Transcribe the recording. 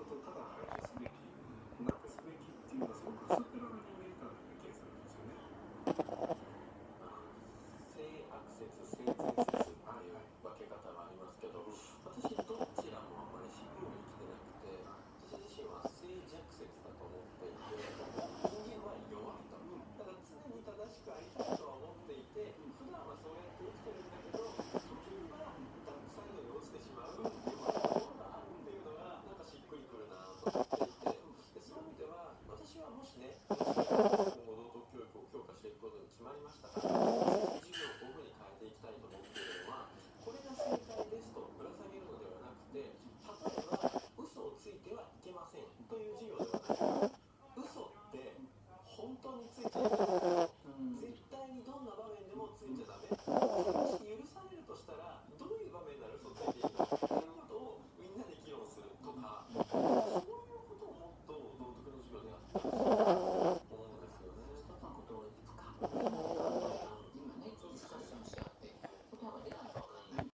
とただ排除すべき、なくすべきっていうのはすごく薄っぺらな人間観な気がするんですよね。性悪説、性善説、ああいう分け方がありますけど、私どちらもあんまりしっくりきてなくて、私自身は性弱説だと思っていて、人間は弱いと。だから常に正しくありたいとは思っていて、普段はそうやって生きてるんだけど、時にはダークサイドに落ちてしまう弱いところがあるっていうのがなんかしっくりくるなと思っていて、でそういう意味では私はもしね、今後道徳教育を強化していくことに決まりましたら、授業をこういうふうに変えていきたいと思っているのは、これが正解ですとぶら下げるのではなくて、例えば嘘をついてはいけませんという授業ではない。嘘って本当についちゃいけない。絶対にどんな場面でもついちゃダメって